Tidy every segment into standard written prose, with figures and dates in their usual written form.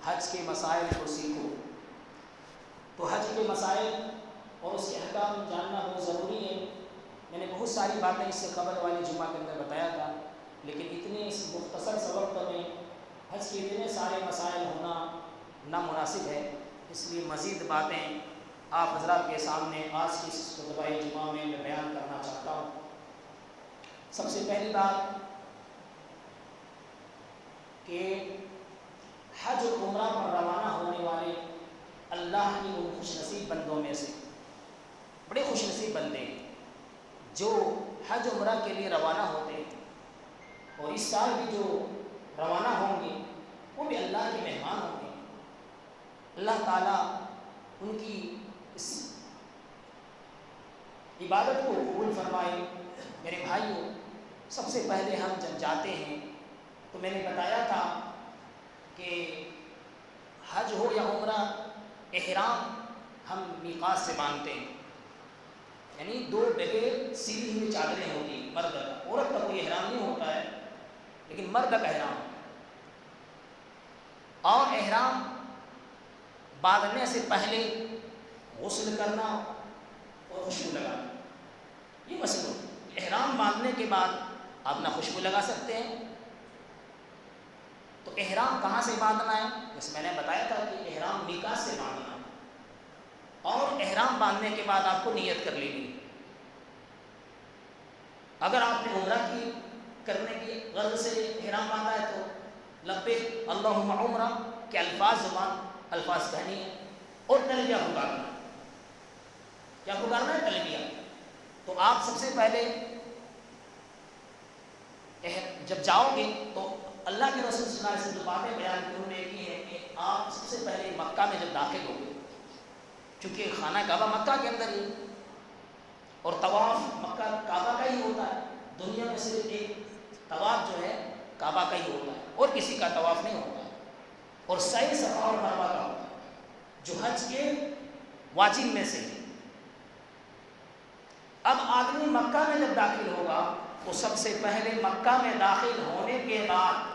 حج کے مسائل کو سیکھو۔ تو حج کے مسائل اور اس کے احکام جاننا بہت ضروری ہے۔ میں نے بہت ساری باتیں اس سے قبل والے جمعہ کے اندر بتایا تھا، لیکن اتنے اس مختصر سے وقت میں حج کے اتنے سارے مسائل ہونا نامناسب ہے، اس لیے مزید باتیں آپ حضرات کے سامنے آج کی اس خطبہ جمعہ میں بیان کرنا چاہتا ہوں۔ سب سے پہلی بات کہ حج اور عمرہ پر روانہ ہونے والے اللہ کی ان خوش نصیب بندوں میں سے بڑے خوش نصیب بندے ہیں جو حج عمرہ کے لیے روانہ ہوتے ہیں، اور اس سال بھی جو روانہ ہوں گے وہ بھی اللہ کے مہمان ہوں گے۔ اللہ تعالیٰ ان کی اس عبادت کو قبول فرمائے۔ میرے بھائیوں، سب سے پہلے ہم جب جاتے ہیں تو میں نے بتایا تھا کہ حج ہو یا عمرہ، احرام ہم میقات سے باندھتے ہیں، یعنی دو بغیر سیدھی ہوئی چادریں ہوتی ہیں مرد کا، عورت کا کوئی احرام نہیں ہوتا ہے، لیکن مرد کا احرام، اور احرام باندھنے سے پہلے غسل کرنا اور خوشبو لگانا، یہ مسئلہ۔ احرام باندھنے کے بعد آپ نہ خوشبو لگا سکتے ہیں۔ تو احرام کہاں سے باندھنا ہے؟ جیسے میں نے بتایا تھا کہ احرام میقات سے باندھنا ہے، اور احرام باندھنے کے بعد آپ کو نیت کر لینی ہے۔ اگر آپ نے عمرہ کی کرنے کی غرض سے احرام باندھا ہے تو لبیک اللہم عمرہ کے الفاظ کہنی ہے، اور تلبیہ پکارنا ہے۔ کیا پکارنا ہے؟ تلبیہ۔ تو آپ سب سے پہلے جب جاؤ گے تو اللہ کے رسول صلی اللہ علیہ وسلم جو باتیں بیان کی انہوں نے کی ہے کہ آپ سب سے پہلے مکہ میں جب داخل ہو گے، چونکہ خانہ کعبہ مکہ کے اندر ہی، اور طواف مکہ کعبہ کا ہی ہوتا ہے، دنیا میں صرف ایک طواف جو ہے کعبہ کا ہی ہوتا ہے، اور کسی کا طواف نہیں ہوتا ہے، اور سعی صفا اور مروہ کا ہوتا ہے جو حج کے واجب میں سے ہے۔ اب آدمی مکہ میں جب داخل ہوگا تو سب سے پہلے مکہ میں داخل ہونے کے بعد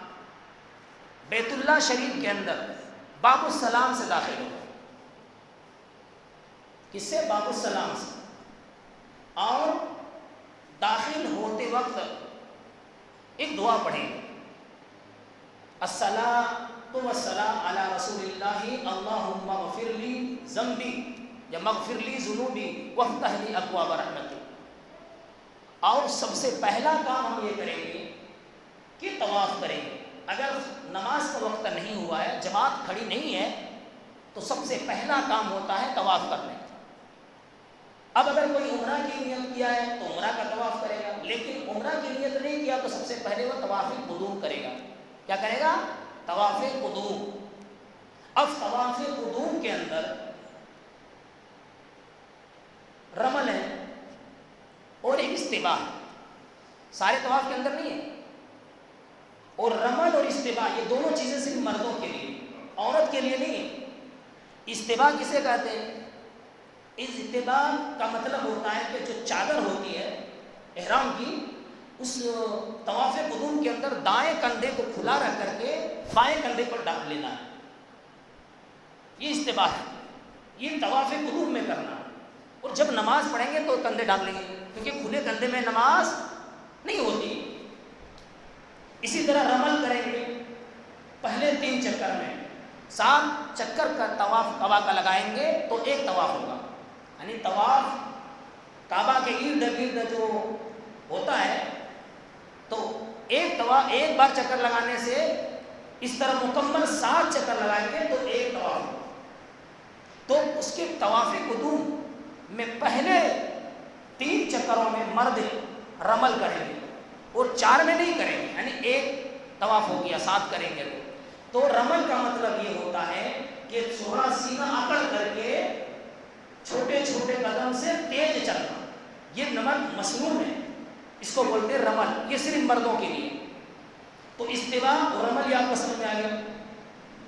بیت اللہ شریف کے اندر باب السلام سے داخل ہوگا۔ کس سے؟ باب السلام سے۔ اور داخل ہوتے وقت ایک دعا پڑھیں گے، الصلاۃ والسلام علی رسول اللہ اللہم اغفر لی ذنبی یا مغفر لی ذنوبی وافتح لی ابواب رحمتی۔ اور سب سے پہلا کام ہم یہ کریں گے کہ طواف کریں گے۔ اگر نماز کا وقت نہیں ہوا ہے، جماعت کھڑی نہیں ہے، تو سب سے پہلا کام ہوتا ہے طواف کرنے۔ اب اگر کوئی عمرہ کی نیت کیا ہے تو عمرہ کا طواف کرے گا، لیکن عمرہ کی نیت نہیں کیا تو سب سے پہلے وہ طواف قدوم کرے گا۔ کیا کرے گا؟ طواف قدوم۔ اب طواف قدوم کے اندر رمل ہے اور ایک استباح ہے، سارے طواف کے اندر نہیں ہے۔ اور رمل اور استباح یہ دونوں چیزیں صرف مردوں کے لیے، عورت کے لیے نہیں ہے۔ استباح کسے کہتے ہیں؟ استباح کا مطلب ہوتا ہے کہ جو چادر ہوتی ہے احرام کی، اس طواف قدوم کے اندر دائیں کندھے کو کھلا رکھ کر کے بائیں کندھے پر ڈال لینا ہے، یہ استباح ہے۔ یہ طواف قدوم میں کرنا ہے، اور جب نماز پڑھیں گے تو کندھے ڈال لیں گے، کیونکہ کھلے کندھے میں نماز نہیں ہوتی۔ اسی طرح رمل کریں گے پہلے 3 چکر میں، 7 چکر کا طواف کعبہ کا لگائیں گے تو ایک طواف ہوگا، یعنی طواف کعبہ کے ارد گرد جو ہوتا ہے تو ایک بار چکر لگانے سے اس طرح مکمل 7 چکر لگائیں گے تو ایک طواف ہوگا۔ تو اس کے طواف قدوم میں پہلے 3 چکروں میں مرد رمل کریں گے اور 4 میں نہیں کریں گے، یعنی ایک طواف ہو گیا 7 کریں گے تو رمل کا مطلب یہ ہوتا ہے کہ تھوڑا سینہ اکڑ کر کے چھوٹے چھوٹے قدم سے تیز چلنا، یہ نمل مسنون ہے، اس کو بولتے ہیں رمل، یہ صرف مردوں کے لیے۔ تو استوا اور رمل یہ آپ کو سمجھ میں آ گیا۔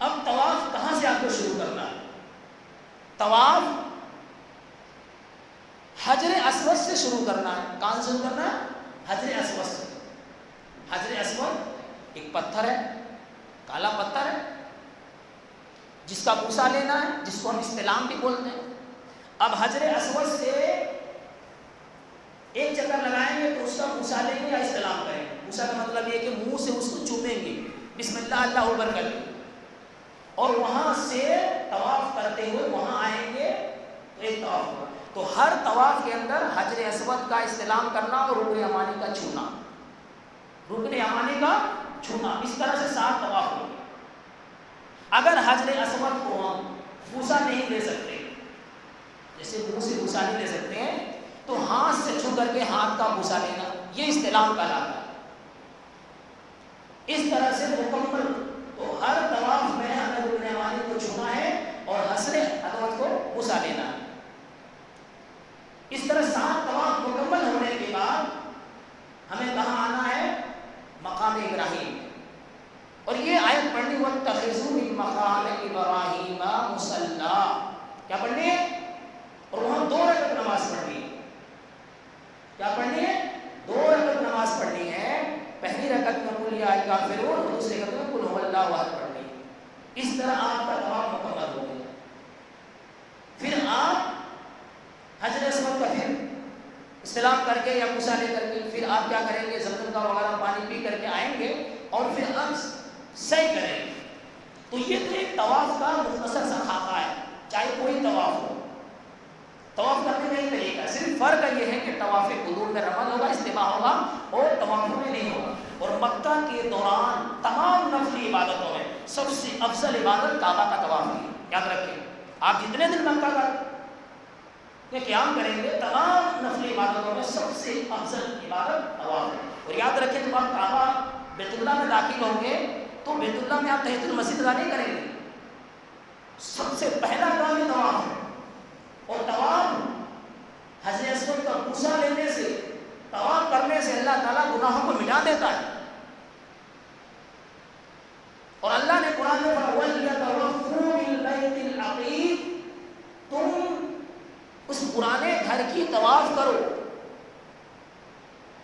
اب طواف کہاں سے آپ کو شروع کرنا ہے؟ طواف حجر اسود سے شروع کرنا ہے۔ کہاں سے شروع کرنا ہے؟ حجر اسود سے۔ حجر اسود ایک پتھر ہے، کالا پتھر ہے، جس کا بوسہ لینا ہے، جس کو ہم استلام بھی بولتے ہیں. اب حجر اسود سے ایک چکر لگائیں گے تو اس کا بوسہ لیں گے یا استلام کریں گے؟ بوسہ کا مطلب یہ کہ منہ سے اس کو چومیں گے، بسم اللہ اللہ اکبر کر کے، اور وہاں سے طواف کرتے ہوئے وہاں آئیں گے تو ایک طواف ہوگا. تو ہر طواف کے اندر حجر اسود کا استلام کرنا اور رکن یمانی کا چھونا، رکن یمانی کا چھونا، اس طرح سے 7 طواف ہوگے. اگر حجر اسود کو ہم بوسہ نہیں لے سکتے، جیسے منہ سے بوسہ نہیں لے سکتے ہیں، تو ہاتھ سے چھو کر کے ہاتھ کا بوسہ لینا، یہ استلام کہلاتا ہے. اس طرح سے مکمل تو ہر طواف میں ہمیں رکن یمانی کو چھونا ہے اور حجر اسود کو بوسہ لینا ہے. اس طرح 7 طواف مکمل ہونے کے بعد ہمیں کہاں آنا ہے؟ مقام ابراہیم. اور یہ آیت پڑھنی واتخذوا من مقام ابراہیم مصلی، کیا پڑھنی ہے؟ اور وہاں 2 رکعت نماز پڑھنی ہے. کیا پڑھنی ہے؟ 2 رکعت نماز پڑھنی ہے. پہلی رکعت میں قل یا الکافرون اور دوسری رکعت میں قل هو اللہ احد پڑھنی ہے. اس طرح آپ کا طواف مکمل ہو گیا. پھر آپ حجر اسود کا پھر استلام کر کے یا بوسہ لے کر کے پھر آپ کیا کریں گے؟ زمزم کا وغیرہ پانی پی کر کے آئیں گے اور پھر آپ سعی کریں گے. تو یہ تو ایک طواف کا مختصر سا خاکہ ہے، چاہے کوئی طواف ہو. طواف کرنے کا ہی طریقہ ہے، صرف فرق یہ ہے کہ طواف قدوم میں رمل ہوگا، استباح ہوگا، اور طوافوں میں نہیں ہوگا. اور مکہ کے دوران تمام نفلی عبادتوں میں سب سے افضل عبادت کعبہ کا طواف ہے. یاد رکھیں، آپ جتنے دن مکہ کا قیام کریں گے تمام نفلی عبادتوں میں سب سے افضل عبادت طواف ہے. اور یاد رکھیں جب آپ کعبہ بیت اللہ میں داخل ہوں گے تو بیت اللہ میں آپ تحیۃ المسجد ادا نہیں کریں گے، سب سے پہلا کام یہ طواف ہے. اور طواف حجر اسود کا بوسہ لینے سے، طواف کرنے سے اللہ تعالیٰ گناہوں کو مٹا دیتا ہے. اور اللہ نے قرآن میں فرمایا وَلْيَطَوَّفُوا بِالْبَيْتِ الْعَتِيقِ، تم اس پرانے گھر کی طواف کرو.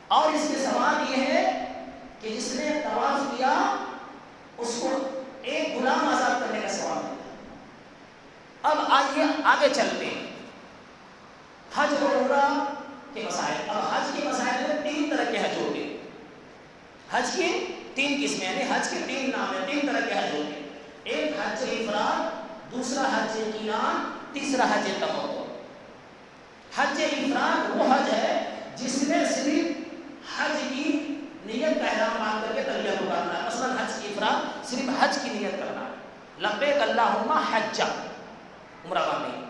اور اس کے ثواب یہ ہے کہ جس نے طواف کیا اس کو ایک غلام آزاد کرنے کا ثواب ہے. اب آئیے آگے چلتے ہیں حج اور عمرہ کے مسائل. اب حج کے مسائل میں 3 طرح کے حج ہوتے ہیں. حج کی 3 قسمیں، یعنی حج کے 3 نام ہیں، 3 طرح کے حج ہوتے ہیں. ایک حج افراد، دوسرا حج قران، تیسرا حج تمتع. حج افراد وہ حج ہے جس میں صرف حج کی نیت کا احرام باندھ کر کے تلبیہ کرنا ہے. مثلا حج کی افراد صرف حج کی نیت کرنا ہے، لبیک اللہم حجہ، عمرہ باندھیں.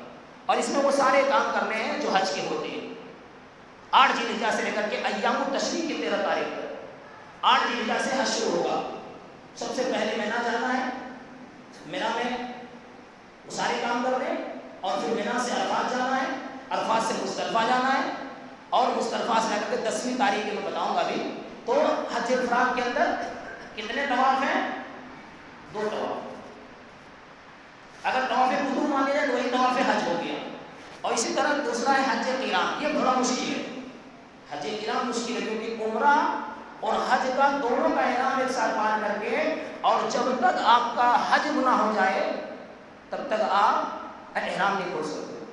اور اس میں وہ سارے کام کرنے ہیں جو حج کے ہوتے ہیں. 8 ذی الحجہ سے لے کر کے ایام التشریق کی 13 تاریخ تک 8 ذی الحجہ سے حج شروع ہوگا. سب سے پہلے مینا جانا ہے، مینا میں وہ سارے کام کرنے، اور پھر مینا سے عرفات جانا ہے، عرفات سے مزدلفہ جانا ہے، اور مزدلفہ سے لے کر کے 10ویں تاریخ کی میں بتاؤں گا ابھی. تو حج افراد کے اندر کتنے طواف ہیں؟ 2 طواف. اگر طواف قدوم مانے جائے تو وہی طواف حج ہو گیا. اور اسی طرح دوسرا ہے حج قران. یہ بڑا مشکل ہے، حج قران مشکل ہے کیونکہ عمرہ اور حج کا دونوں کا احرام ایک ساتھ باندھ کر کے، اور جب تک آپ کا حج نہ ہو جائے تب تک آپ احرام نہیں کھول سکتے.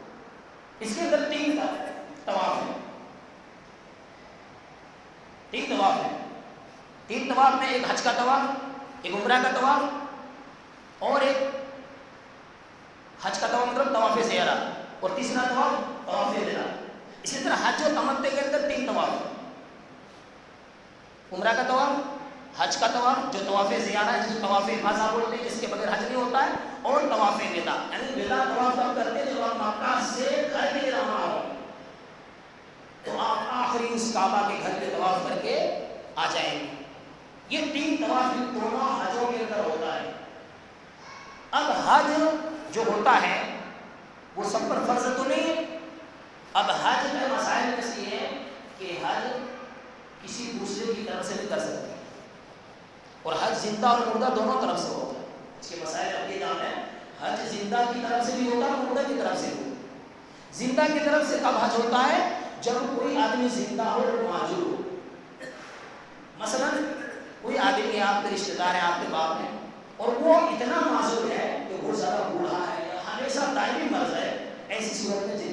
اس کے اندر 3 طواف ہیں، 3 طواف ہیں. 3 طواف میں ایک حج کا طواف، ایک عمرہ کا طواف، اور ایک حج کا طواف مطلب طواف زیارہ، اور تیسرا طواف طواف وداع. اسی طرح حج و تمتع کے اندر 3 طواف ہیں، عمرہ کا طواف، حج کا طواف جو طواف زیارہ ہے، جس کو طواف افاضہ بولتے ہیں، جس کے بغیر حج نہیں ہوتا ہے، اور طواف وداع. یعنی وداع طواف آپ کرتے ہیں جب آپ مکہ سے گھر کے لیے روانہ ہو تو آپ آخری اس کعبہ کے گھر کے طواف کر کے آ جائیں گے. یہ 3 طواف ان دونوں حجوں کے اندر ہوتا ہے. اب حج جو ہوتا ہے وہ سب پر فرض تو نہیں ہے. اب حج کے مسائل میں سے یہ ہے کہ حج کسی دوسرے کی طرف سے نہیں کر سکتے، اور حج زندہ اور مردہ دونوں طرف سے ہوتا ہے. اس کے مسائل اب یہ جان ہے، حج زندہ کی طرف سے بھی ہوتا ہے اور مردہ کی طرف سے بھی ہوتا ہے. زندہ کی طرف سے کب حج ہوتا ہے؟ جب کوئی آدمی زندہ ہو اور معذور ہو. مثلا کوئی آدمی آپ کے رشتہ دار ہیں، آپ کے باپ ہیں، اور وہ اتنا معذور ہے کہ بہت زیادہ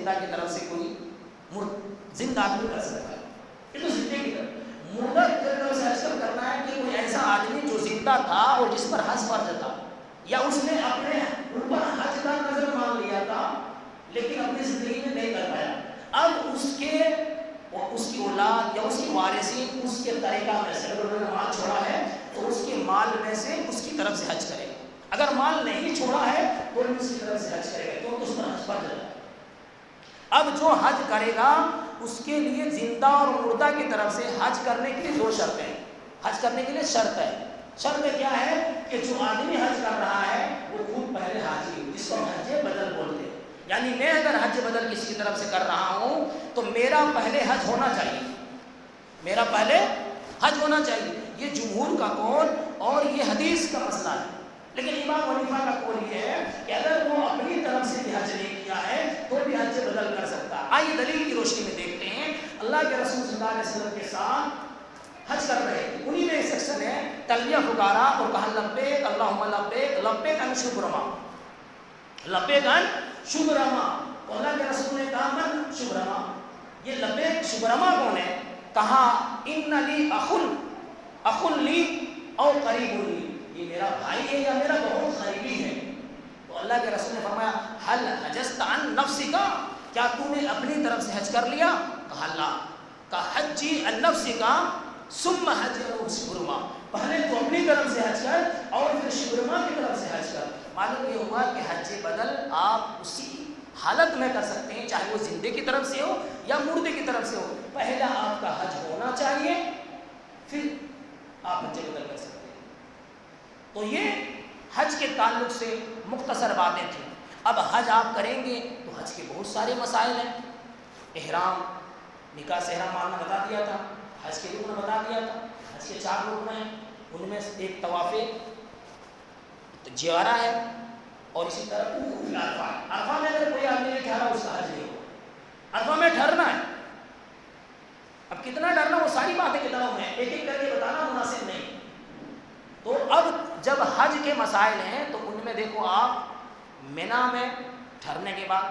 زندہ کی طرف سے کوئی زندہ آدمی کر سکتا ہے. یہ تو زندے کی طرف. مردہ کی طرف سے حج کرنا ہے کہ کوئی ایسا آدمی جو زندہ تھا اور جس پر حج فرض تھا, یا اس نے اپنے اوپر حج کا نظر مان لیا تھا لیکن اپنی زندگی میں نہیں کر پایا, اب اس کی اولاد یا اس کی وارثین اس کے طریقہ میں سے, اگر انہوں نے مال چھوڑا ہے تو اس کے مال میں سے اس کی طرف سے حج کرے گا. اگر مال نہیں چھوڑا ہے تو اس کی طرف سے حج کرے گا, کیونکہ اس پر حج فرض ہے. اب جو حج کرے گا اس کے لیے زندہ اور مردہ کی طرف سے حج کرنے کے لیے دو شرطیں ہیں. حج کرنے کے لیے شرط ہے. شرط کیا ہے کہ جو آدمی حج کر رہا ہے وہ خود پہلے حاجی ہو, جس کو ہم حج بدل بولتے ہیں. یعنی میں اگر حج بدل کسی کی طرف سے کر رہا ہوں تو میرا پہلے حج ہونا چاہیے, میرا پہلے حج ہونا چاہیے. یہ جمہور کا قول اور یہ حدیث کا مسئلہ ہے. لیکن امام حنیفہ کا قول یہ ہے کہ اگر وہ اپنی طرف سے بھی حج نہیں کیا ہے تو بھی حج بدل کر سکتا ہے. آئیے دلیل کی روشنی میں دیکھتے ہیں. اللہ کے رسول صلی اللہ علیہ وسلم کے ساتھ حج کر رہے ہیں, انہی میں ایک سیکشن ہے تلبیہ پکارا اور کہا لبیک اللہم لبیک لبیک ان شبرما, لبیک ان شبرما. تو اللہ کے رسول نے کہا من شبرما, یہ لبیک شبرما کون ہے؟ کہا ان لی اخن لی او قریب لی, یہ میرا بھائی ہے یا میرا بہت قریبی ہے. تو اللہ کے رسول نے فرمایا حل حجست عن نفسک, کیا تو نے اپنی طرف سے حج کر لیا؟ کہا لا. کہا حجی عن نفسک ثم حج شبرما, پہلے تو اپنی طرف سے حج کر اور پھر شبرما کی طرف سے حج کر. معلوم یہ ہوا کہ حج بدل آپ اسی حالت میں کر سکتے ہیں چاہے وہ زندے کی طرف سے ہو یا مردے کی طرف سے ہو. پہلا آپ کا حج ہونا چاہیے پھر آپ حج بدل کر سکتے ہیں. تو یہ حج کے تعلق سے مختصر باتیں تھیں. اب حج آپ کریں گے تو حج کے بہت سارے مسائل ہیں. احرام, نکاح سے احرام ماننا بتا دیا تھا, حج کے رکن بتا دیا تھا. حج کے 4 رکن ہیں, ان میں ایک طواف زیارہ ہے اور اسی طرح عرفہ ہے. عرفہ میں اگر کوئی آدمی نہیں ٹھہرا اس کا حج نہیں ہوگا. عرفہ میں ٹھہرنا ہے. اب کتنا ڈرنا وہ ساری باتیں کتابوں میں ایک ایک کر کے بتانا مناسب نہیں. تو اب جب حج کے مسائل ہیں تو ان میں دیکھو آپ مینا میں ٹھہرنے کے بعد,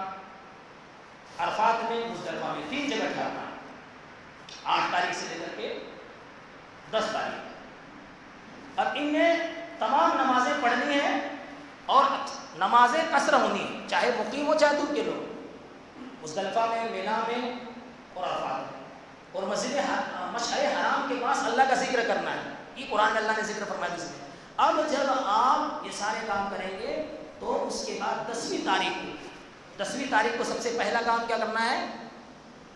عرفات میں, مزدلفہ میں, 3 جگہ ٹھہرنا ہے. 8 تاریخ سے لے کر کے 10 تاریخ. اب ان میں تمام نمازیں پڑھنی ہیں اور نمازیں قصر ہونی ہیں, چاہے مقیم ہو چاہے دور کے لوگ. مزدلفہ میں, مینا میں اور عرفات میں. اور مسجد مشعر حرام کے پاس اللہ کا ذکر کرنا ہے. یہ قرآن میں اللہ نے ذکر فرمایا اس میں. اب جب آپ یہ سارے کام کریں گے تو اس کے بعد 10ویں تاریخ کو سب سے پہلا کام کیا کرنا ہے؟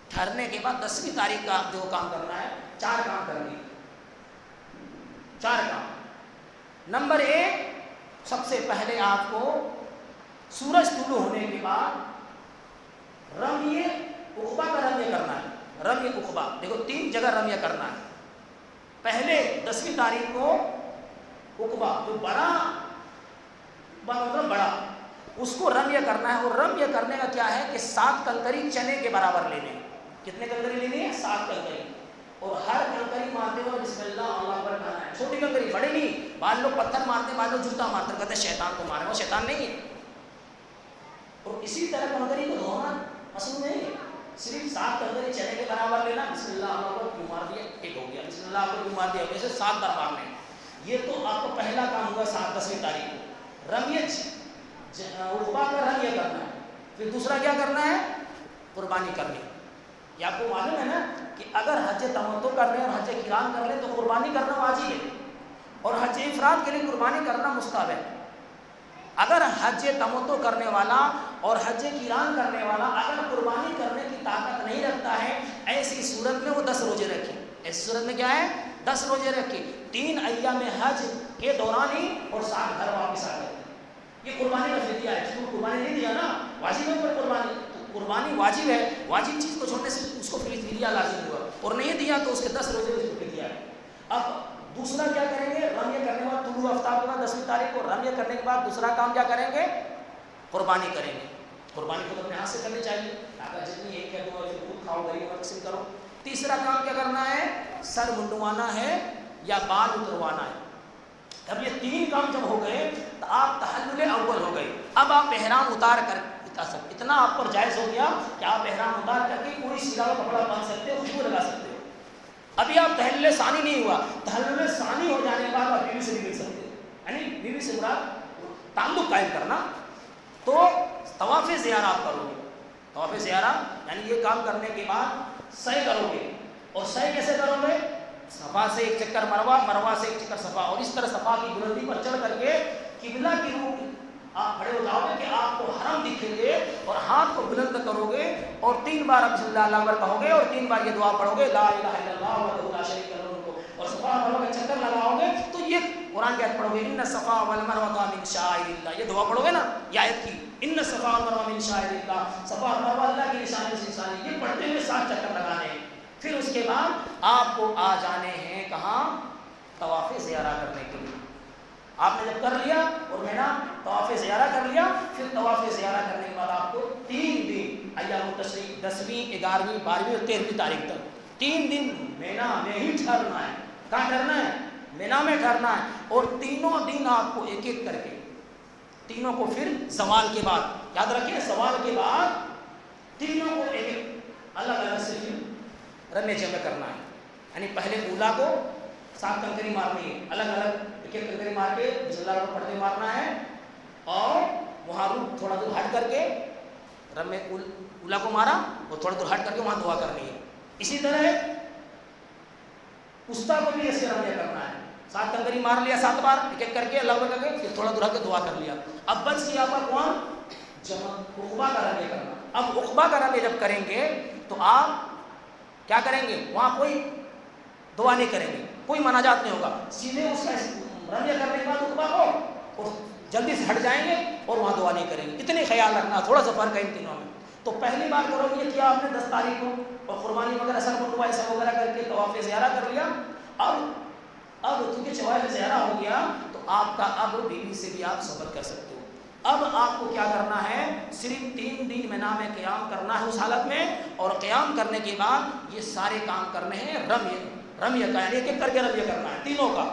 ٹھہرنے کے بعد 10ویں تاریخ کا جو کام کرنا ہے, 4 کام کرنے. 4 کام. نمبر 1, سب سے پہلے آپ کو سورج طلوع ہونے کے بعد رمی عقبہ کا رمی کرنا ہے. رمی عقبہ, دیکھو 3 جگہ رمی کرنا ہے. پہلے 10ویں تاریخ کو عقبہ جو بڑا اس کو رمی کرنا ہے. اور رمی کرنے کا کیا ہے کہ 7 کنکری چنے کے برابر لینے. کتنے کنکری لینی ہے؟ 7 کنکری. اور ہر کنکری مارتے ہوئے بسم اللہ اللہ اکبر کہنا ہے. چھوٹی کنکری, بڑی نہیں. بعض لوگ پتھر مارتے, بعض لوگ جوتا مارتے, کہتے ہیں شیطان کو مارے, وہ شیطان نہیں ہے. اور اسی طرح کنکری کو دھونا مصنوع نہیں ہے, صرف 7 کنکری چنے کے برابر لینا. بسم اللہ اللہ اکبر کیوں مار دیا, ایک ہو گیا. بسم اللہ اکبر کیوں مار دیا, ایسے 7 بار مارنے. یہ تو آپ کو پہلا کام ہوگا 10ویں تاریخ کو. رمیت عقبہ کا رمی کرنا ہے. پھر دوسرا کیا کرنا ہے؟ قربانی کرنی. یہ آپ کو معلوم ہے نا کہ اگر حج تمتع کر رہے ہیں اور حج قران کر رہے ہیں تو قربانی کرنا واجب ہے, اور حج افراد کے لیے قربانی کرنا مستحب ہے. اگر حج تمتع کرنے والا اور حج قران کرنے والا اگر قربانی کرنے کی طاقت نہیں رکھتا ہے, ایسی صورت میں وہ 10 روزے رکھے. ایسی صورت میں کیا ہے؟ 10 روزے رکھے. 3 ایام حج کے دوران ہی اور 7 گھر واپس آ گئے. یہ قربانی کا فدیہ ہے. جس کو قربانی نہیں دیا نا, واجب ہے پر قربانی, تو قربانی واجب ہے. واجب چیز کو چھوڑنے سے اس کو فدیہ لازم ہوا, اور نہیں دیا تو اس کے 10 روزے اس کو فدیہ ہے. اب دوسرا کیا کریں گے؟ رمی کرنے کے بعد طلوع آفتاب کے بعد 10ویں تاریخ کو رمی کرنے کے بعد دوسرا کام کیا کریں گے؟ قربانی کریں گے. قربانی خود اپنے ہاتھ سے کرنی چاہیے. اگر جتنی ایک ہے 2 ہے پھر خود کھاؤ, غریب میں تقسیم کرو. تیسرا کام کیا کرنا ہے؟ سر منڈوانا ہے یا بال اتروانا ہے. اب یہ 3 کام جب ہو گئے تو آپ تحلل اول ہو گئے. اب آپ احرام اتار اتنا آپ پر جائز ہو گیا کہ آپ احرام اتار کر کے کوئی سیدھا کپڑا پہن سکتے ہو، خوشبو لگا سکتے ہو۔ ابھی آپ تحلیل ثانی نہیں ہوا، تحلیل ثانی ہو جانے کے بعد آپ بیوی سے بھی مل سکتے ہو، یعنی بیوی سے مراد تعلق قائم کرنا۔ تو طواف زیارہ آپ کرو گے، طواف زیارہ یعنی یہ کام کرنے کے بعد سعی کرو گے، اور سعی کیسے کرو گے؟ صفا سے ایک چکر مروہ، مروہ سے ایک چکر صفا، اور اس طرح صفا کی بلندی پر چڑھ کر کے قبلہ کی روح آپ کھڑے ہو جاؤ گے کہ آپ کو حرم دکھیں گے، اور ہاتھ کو بلند کرو گے اور 3 بار بسم اللہ اللہ اکبر کہو گے، اور 3 بار یہ دعا پڑھو گے لا الہ الا اللہ وحدہ لا شریک لہ کو، اور صفا مروا کا چکر لگاؤ گے۔ تو یہ قرآن کی آیت پڑھو گے ان الصفا والمروہ من شعائر اللہ، یہ دعا پڑھو گے نا، یہ آیت کی ان الصفا والمروہ من شعائر اللہ، صفا اور مروہ اللہ کی نشانی سے نشانی، یہ پڑھتے ہوئے 7 چکر لگانے ہیں۔ پھر اس کے بعد آپ کو آ جانے ہیں کہاں؟ طواف زیارہ کرنے کے لیے۔ آپ نے جب کر لیا اور میں نے طواف زیارہ کر لیا، پھر طواف زیارہ کرنے کے بعد آپ کو 3 دن ایام التشریق 10ویں 11ویں 12ویں اور 13ویں تاریخ تک 3 دن مینا میں ہی ٹھہرنا ہے۔ کہاں ٹھہرنا ہے؟ مینا میں ٹھہرنا ہے، اور تینوں دن آپ کو ایک ایک کر کے تینوں کو پھر زوال کے بعد، یاد رکھیں زوال کے بعد تینوں کو ایک ایک الگ الگ سے پھر رمے جمع کرنا ہے، یعنی پہلے اولا کو 7 کنکری مارنی ہے، الگ الگ ایک ایک کنکری مار کے بسم اللہ کو پڑھتے مارنا ہے، اور وہاں رک تھوڑا دور ہٹ کر کے رمے اولا کو مارا اور تھوڑا دور ہٹ کر کے وہاں دعا کرنی ہے۔ اسی طرح وسطیٰ کو بھی ایسے رمے کرنا ہے، 7 کنکری مار لیا 7 بار ایک ایک کر کے اللہ کر کے، پھر تھوڑا دور ہٹ کے دعا کر لیا۔ اب بچ گیا پر کون؟ جمع عقبہ کا رمے کرنا۔ اب عقبہ کا رمے جب کریں گے تو آپ کیا کریں گے؟ وہاں کوئی دعا نہیں کریں گے، کوئی مناجات نہیں ہوگا، سیدھے اس کا رمے کرنے کے بعد عقبہ کو اور جلدی سے ہٹ جائیں گے اور وہاں دعا نہیں کریں گے۔ اتنے خیال رکھنا، تھوڑا سا فرق ہے ان تینوں میں۔ تو پہلی بار کرو یہ کیا آپ نے 10 تاریخ کو، اور قربانی وغیرہ سر منڈوا ایسا وغیرہ کر کے طواف زیارہ کر لیا۔ اب چونکہ طواف زیارہ ہو گیا تو آپ کا اب بیوی سے بھی آپ صحبت کر سکتے ہو۔ اب آپ کو کیا کرنا ہے؟ صرف 3 دن مینا میں قیام کرنا ہے اس حالت میں، اور قیام کرنے کے بعد یہ سارے کام کرنے ہیں رمیہ کا، یعنی ایک ایک کر کے رمیہ کرنا ہے تینوں کا۔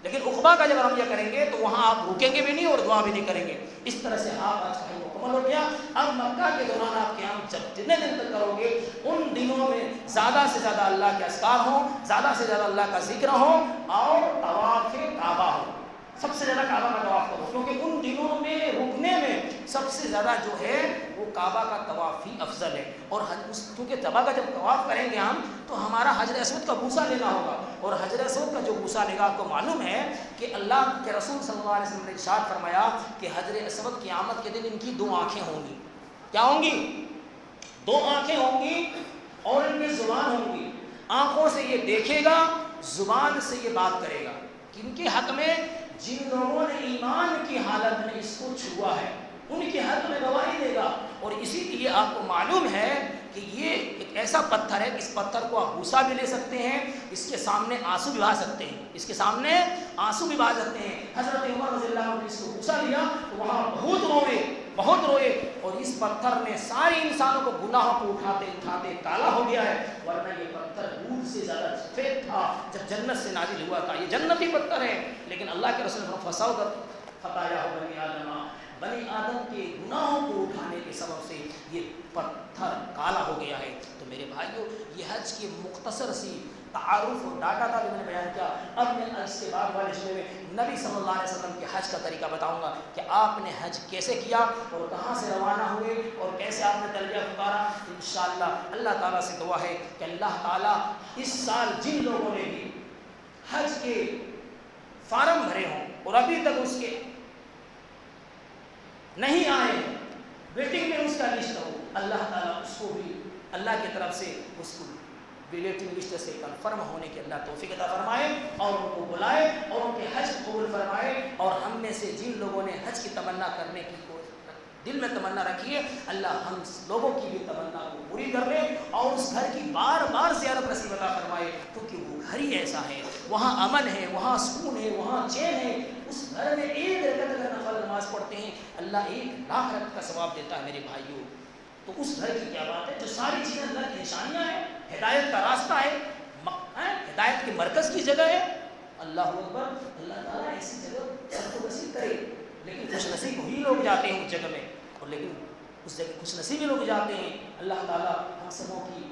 لیکن عقبہ کا جب رمیہ کریں گے تو وہاں آپ رکیں گے بھی نہیں اور دعا بھی نہیں کریں گے۔ اس طرح سے آپ آج کا مکمل ہو گیا۔ اب مکہ کے دوران آپ قیام جتنے دن تک کرو گے ان دنوں میں زیادہ سے زیادہ اللہ کے اذکار ہوں، زیادہ سے زیادہ اللہ کا ذکر ہو، اور طواف کعبہ ہو، سب سے زیادہ کعبہ کا طواف کرو، کیونکہ ان دنوں میں رکنے میں سب سے زیادہ جو ہے وہ کعبہ کا طواف ہی افضل ہے۔ اور کیونکہ کعبہ کا جب طواف کریں گے ہم تو ہمارا حجر اسود کا بوسہ لینا ہوگا، اور حجر اسود کا جو بوسہ لے گا آپ کو معلوم ہے کہ اللہ کے رسول صلی اللہ علیہ وسلم نے ارشاد فرمایا کہ حجر اسود قیامت کے دن ان کی 2 آنکھیں ہوں گی۔ کیا ہوں گی؟ 2 آنکھیں ہوں گی، اور ان کی زبان ہوں گی۔ آنکھوں سے یہ دیکھے گا، زبان سے یہ بات کرے گا۔ کن کے حق میں؟ جن لوگوں نے ایمان کی حالت میں اس کو چھوا ہے، ان کے حق میں گواہی دے گا۔ اور اسی لیے آپ کو معلوم ہے کہ یہ ایک ایسا پتھر ہے کہ اس پتھر کو آپ بوسا بھی لے سکتے ہیں، اس کے سامنے آنسو بھی بہا سکتے ہیں، اس کے سامنے آنسو بھی بہا سکتے ہیں۔ حضرت عمر رضی اللہ عنہ نے اس کو بوسا لیا تو وہاں بہت روئے، اور اس پتھر نے سارے انسانوں کو گناہوں کو اٹھاتے اٹھاتے کالا ہو گیا ہے، ورنہ یہ پتھر دودھ سے زیادہ سفید تھا جب جنت سے نازل ہوا تھا۔ یہ جنتی پتھر ہے، لیکن اللہ کے رسول نے فسودت خطایا ہو بنی آدم کے گناہوں کو اٹھانے کے سبب سے یہ پتھر کالا ہو گیا ہے۔ تو میرے بھائیو، یہ حج کی مختصر سی تعارف اور ڈاٹا تھا جو میں نے بیان کیا۔ اب میں اس کے بعد والے جمعے میں نبی صلی اللہ علیہ وسلم کے حج کا طریقہ بتاؤں گا کہ آپ نے حج کیسے کیا اور کہاں سے روانہ ہوئے اور کیسے آپ نے تلبیہ پکارا۔ انشاءاللہ اللہ تعالیٰ سے دعا ہے کہ اللہ تعالیٰ اس سال جن لوگوں نے بھی حج کے فارم بھرے ہوں اور ابھی تک اس کے نہیں آئے، ویٹنگ میں اس کا لسٹ ہو، اللہ تعالیٰ اس کو بھی اللہ کی طرف سے اس کو ویٹنگ لسٹ سے کنفرم ہونے کی اللہ توفیق عطا فرمائے، اور ان کو بلائے اور ان کے حج قبول فرمائے۔ اور ہم میں سے جن لوگوں نے حج کی تمنا کرنے کی دل میں تمنا رکھی ہے، اللہ ہم لوگوں کی بھی تمنا کو پوری کر لے، اور اس گھر کی بار بار زیارت نصیب عطا فرمائے، کیونکہ وہ گھر ہی ایسا ہے، وہاں امن ہے، وہاں سکون ہے، وہاں چین ہے۔ اس گھر میں 1 رکعت اگر نفل نماز پڑھتے ہیں اللہ 1,00,000 رکعت کا ثواب دیتا ہے میرے بھائیوں۔ تو اس گھر کی کیا بات ہے جو ساری چیزیں اللہ کی نشانیاں ہیں، ہدایت کا راستہ ہے، ہدایت کے مرکز کی جگہ ہے۔ اللہ اکبر، اللہ تعالیٰ ایسی جگہ سب کو نصیب کرے، لیکن خوش نصیب وہی لوگ جاتے ہیں اس جگہ میں، اور لیکن اس جگہ خوش نصیبی لوگ جاتے ہیں. اللہ تعالیٰ ہم سبوں کی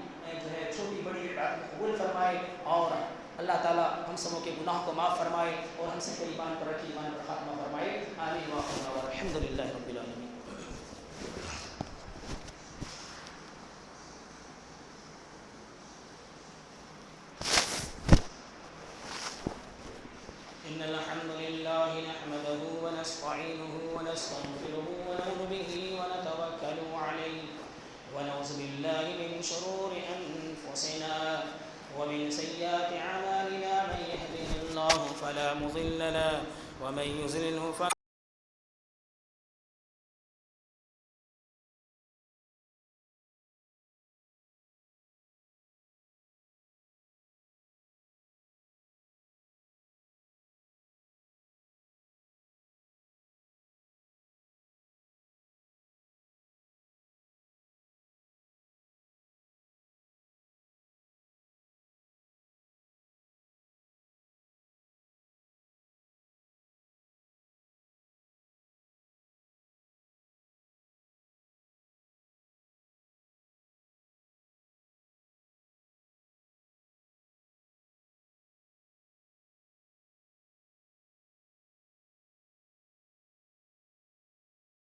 جو ہے چھوٹی بڑی عبادت قبول فرمائے اور اللہ تعالیٰ ہم سبوں کے گناہ کو معاف فرمائے اور ہم سب کو ایمان پر رکھی ایمان پر خاتمہ فرمائے. آمین والحمد للہ رب العالمین. إن الحمد لله نحمده ونستعينه ونستغفره ونؤمن به ونتوكل عليه ونعوذ بالله من شرور أنفسنا ومن سيئات أعمالنا. من يهده الله فلا مضل له ومن يضلل فلا